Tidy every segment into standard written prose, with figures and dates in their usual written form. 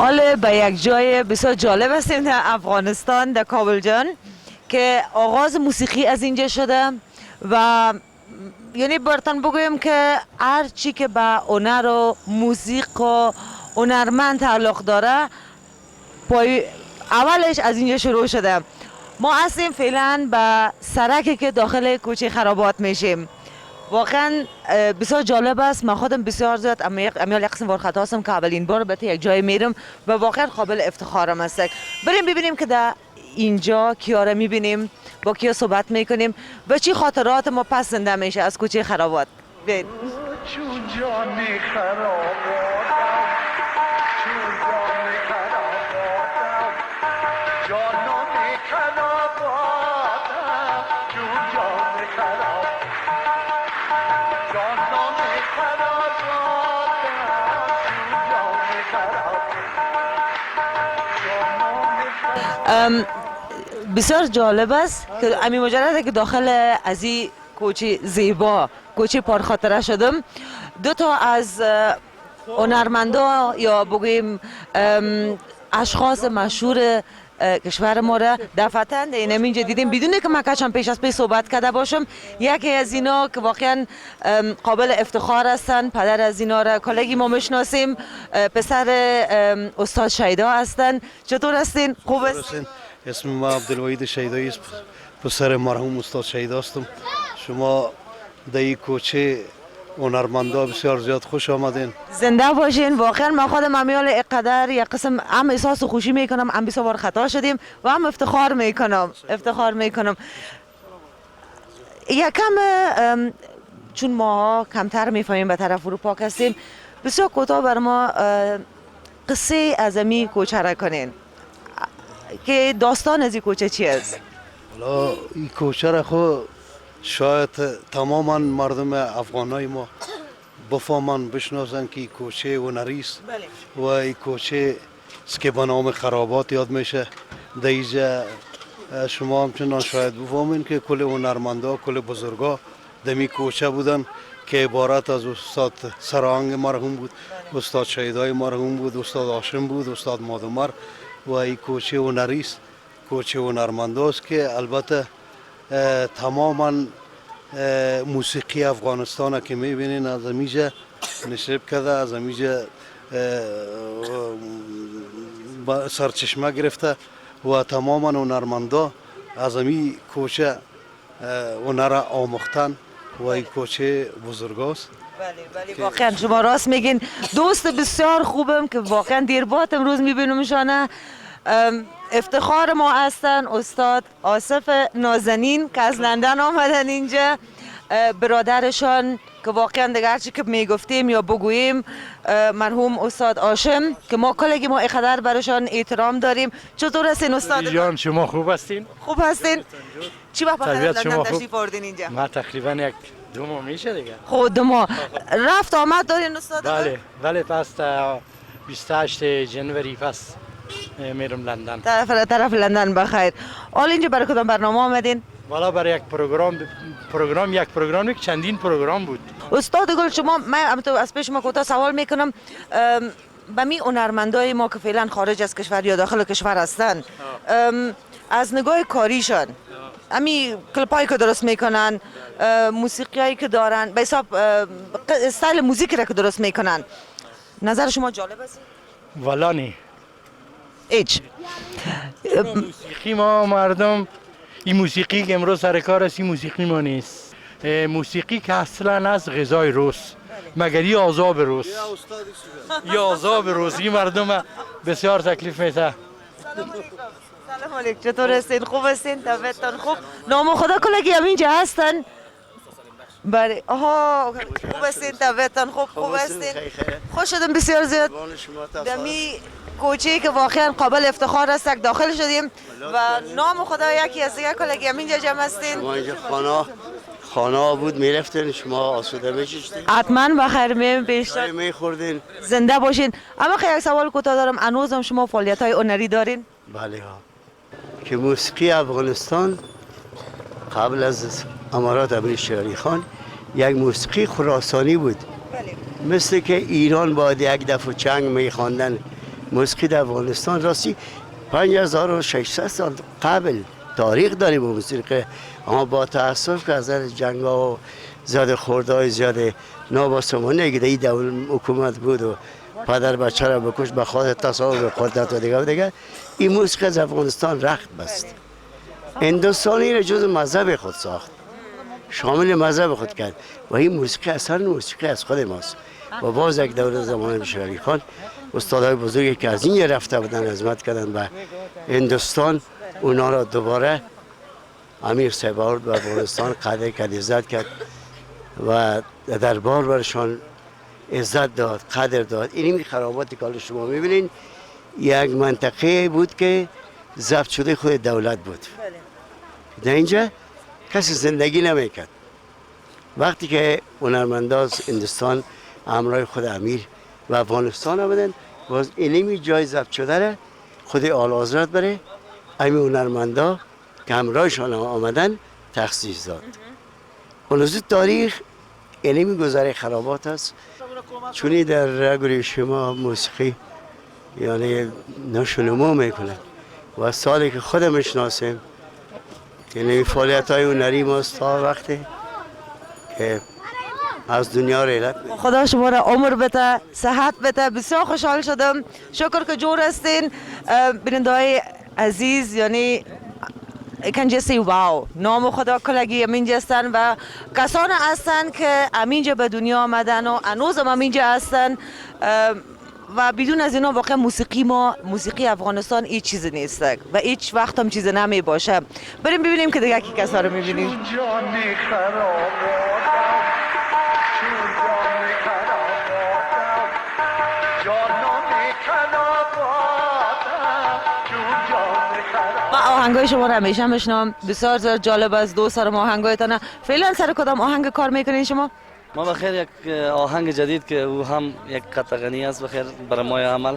حالا به یک جای بسیار جالب هستیم در افغانستان، در کابل جان، که آغاز موسیقی از اینجا شده و یعنی برتن بگویم که هر چی که به هنر و موسیقی و هنرمند تعلق داره اولش از اینجا شروع شده. ما هستیم فعلا به سرکی که داخل کوچه خرابات میشیم. واقعا بسیار جالب است. من خودم بسیار زیاد امیال یک قسم وارخط هستم که اولین بار به یک جای میرم و واقعا قابل افتخارم است. بریم ببینیم که در اینجا کیا را میبینیم، با کیا صحبت میکنیم و چی خاطرات ما پس زنده میشه از کوچه خرابات. بریم. بسیار جالب است که امی مجرده که داخل از این کوچه زیبا، کوچه پرخاطره شدم، دو تا از هنرمندا یا بگویم اشخاص مشهور کشور ما را دفعتاً این اینجا دیدیم بدون که من کشم پیش از پی صحبت کرده باشم. یکی از اینا که واقعا قابل افتخار هستن، پدر از اینا را کلگی ما میشناسیم، پسر استاد شیدا هستن. چطور هستین؟ خوب هستین؟ اسم ما عبدالوحید شیدایی است، پسر مرحوم استاد شیدا هستم. شما در این کوچه هنرمندا بسیار زیاد خوش آمدین. زنده باشین. واقعا من خودم امیال اقدر یک قسم هم احساس خوشی میکنم، هم بسیار خطا شدیم و هم افتخار میکنم. یکم چون ما کمتر میفهمیم به طرف اروپا هستیم، بسیار کوتاه بر ما قصه از امی کوچه را کنین که داستان از این کوچه چی است؟ حالا این کوچه را خود شاید تماما مردم افغانای ما بفهمن، بشناسن که این کوچه هنری است و این کوچه است که به نام خرابات یاد میشه. در اینجا شما همچنان شاید بفهمین که کل هنرمندا، کل بزرگا در این کوچه بودن که عبارت از استاد سرهنگ مرحوم بود، استاد شیدای مرحوم بود، استاد هاشم بود، استاد مادمر. و این کوچه هنری است، کوچه هنرمنداست که البته تماما موسیقی افغانستان که میبینین از امیجا نشب کرده، از امیجا سرچشمه گرفته و تماما هنرمندا از امی کوچه هنر آموختن و این کوچه بزرگاست. بله واقعا شما راست میگین. دوست بسیار خوبم که واقعا دیر بعد امروز میبینمشانه. افتخار ما هستن استاد آصف نازنین که از لندن آمدن اینجا، برادرشان که واقعا دیگر چی که میگفتیم یا بگوییم مرحوم استاد هاشم که ما کلگی ما اقدر برشان احترام داریم. چطور هستین استاد جان؟ شما خوب هستین؟ خوب هستین؟ چی وقت لندن تشریف آوردین اینجا؟ ما تقریبا یک 2 ماه میشه دیگه. خود 2 ماه رفت آمد دارین استاد؟ بله پس 28 جنوری پس میرم لندن. طرف لندن. بخیر. حالا اینجا برای کدام برنامه آمدین؟ والا برای یک پروگرام یک چندین پروگرام بود. استاد گل شما، من از پیش شما کوتاه سوال میکنم، به می هنرمندای ما که فعلا خارج از کشور یا داخل کشور هستن، از نگاه کاریشان امی کلپایی که درست میکنن، موسیقیایی که دارن، به حساب استایل موزیک را که درست میکنن، نظر شما جالب است؟ والا نه هیچ. موسیقی ما مردم، این موسیقی که امروز سر کار است، این موسیقی ما نیست. موسیقی که اصلا از غذای روز مگر این عذاب روز، یا عذاب روز این مردم بسیار تکلیف میده. سلام علیکم. چطور هستین؟ خوب هستین؟ طبیعتتان خوب؟ نام خدا کلگی هم اینجا هستن؟ بله. آها خوب هستین؟ طبیعتتان خوب هستین؟ خوش شدم بسیار زیاد. دمی کوچه‌ای که واقعا قابل افتخار است داخل شدیم و نام خدا یکی از دیگه کلگی هم اینجا جمع هستین. شما اینجا خانه بود میرفتین، شما آسوده میشستین؟ حتما بخیر میم بیشتر میخوردین. زنده باشین. اما خیلی یک سوال کوتاه دارم، هنوزم شما فعالیت‌های هنری دارین؟ بله ها. که موسیقی افغانستان قبل از امارات امیر شیری خان یک موسیقی خراسانی بود. مثل که ایران باید یک دفعه چنگ میخواندن موسیقی در افغانستان راستی 5600 سال قبل تاریخ داریم موسیقی، اما با تاسف که از جنگ ها و زیاد خوردهای زیاد نابسامانی که در این حکومت بود و پدر بچه را بکش به خاطر تصاحب قدرت و دیگر این موسیقی از افغانستان رخت بست. هندوستانی را جز مذهب خود ساخت، شامل مذهب خود کرد و این موسیقی اصلا موسیقی از خود ماست. و باز یک دوره زمان میر علی خان استادای بزرگی که از این رفته بودن عظمت کردن به هندوستان، اونا را دوباره امیر صاحب آورد به افغانستان، قدر کرد، عزت کرد و دربار برشان عزت داد، قدر داد. این خراباتی که شما میبینین یک منطقه بود که ضبط شده خود دولت بود. در اینجا کسی زندگی نمیکرد. وقتی که هنرمنداز هندوستان همراه خود امیر و افغانستان آمدن، باز اینمی جای ضبط شده را خود آل حضرت بره امی هنرمندا که همراهشان آمدن تخصیص داد. خلاصه تاریخ اینمی گذر خرابات است، چونی در رگوری شما موسیقی یعنی نشونما میکنه و سالی که خودم میشناسیم یعنی فعالیت های هنری ماست تا وقتی که از دنیا ریلت. خدا شما را عمر بده، صحت بده. بسیار خوشحال شدم. شکر که جور هستین. بیننده های عزیز، یعنی I can just say wow. نام خدا کلگی امینجا هستن و کسان هستن که امینجا به دنیا آمدن و هنوز هم امینجا هستن و بدون از اینا واقعا موسیقی افغانستان هیچ چیزی نیست و هیچ وقت هم چیزی نمی باشه. بریم ببینیم که دیگه کی کسا رو میبینیم. آهنگای شما رو همیشه میشنم، بسیار جالب است. دو سر آهنگایتان. فعلا سر کدام آهنگ کار میکنین شما؟ ما بخیر یک آهنگ جدید که او هم یک قطغنی است بخیر برای ما عمل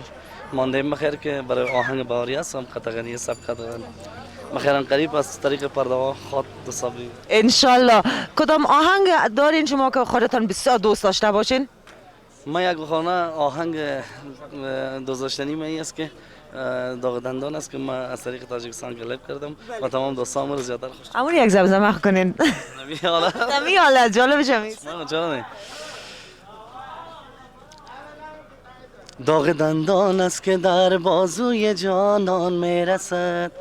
ماندیم بخیر که برای آهنگ بهاری است هم قطغنی سبک قطغنی بخیر قریب از طریق پرده خاط صبری ان شاء الله. کدام آهنگ دارین شما که خودتان بسیار دوست داشته باشین؟ ما یک خانه آهنگ دوست داشتنی من است که داغ دندان است که ما از طریق تاجیکستان کلیپ کردم و تمام دوستان رو زیادتر خوش همون یک زمزمه کنین. نمی حالا جالب شمید. جالب. داغ دندان است که در بازوی جانان میرسد،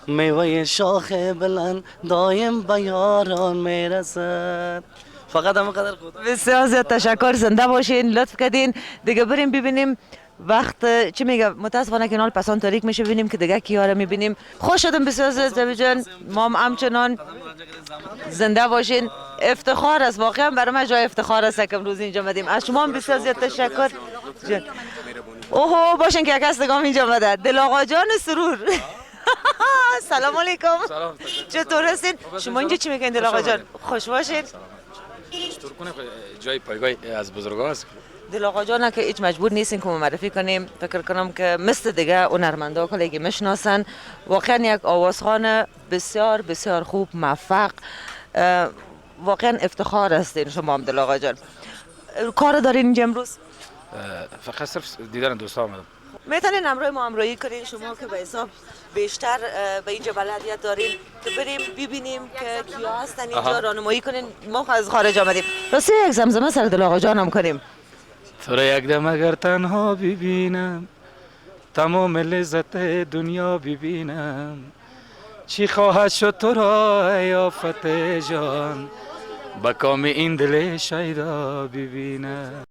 میوه شاخ بلند دایم به یاران میرسد. فقط همینقدر خود. بسیار زیاد تشکر. زنده باشین، لطف کردین. دیگه بریم ببینیم وقت چی میگه. متاسفانه که نال پسان تاریک میشه، ببینیم که دیگه کیا رو میبینیم. خوش شدم بسیار زیاد زبی جان. ما هم همچنان زنده باشین. افتخار است واقعا برای من، جای افتخار است که امروز اینجا آمدیم. از شما هم بسیار زیاد تشکر جان. اوه باشین که یک استگام اینجا آمده. دل آقا جان سرور. سلام علیکم. سلام. چطور هستین؟ شما اینجا چی میکنین دل آقا جان؟ خوش باشین. چطور کنه جای پایگاه از بزرگا است. دل آقا جان که هیچ مجبور نیستین که معرفی کنیم. فکر کنم که مثل دیگه هنرمندا کلیگی میشناسن. واقعا یک آوازخوان بسیار بسیار خوب، موفق. واقعا افتخار هستین شما هم دل آقا جان. کار دارین اینجا امروز؟ فقط صرف دیدن دوستا آمدم. میتونین همراه ما همراهی کنین شما که به حساب بیشتر به اینجا بلدیت دارین که بریم ببینیم که کیا هستن اینجا، راهنمایی کنین. ما از خارج آمدیم. راستی یک زمزمه سر دل آقا جانم کنیم. تو را یک دم اگر تنها ببینم، تمام لذت دنیا ببینم، چی خواهد شد تو را ای آفت جان، با کام این دل شیدا ببینم.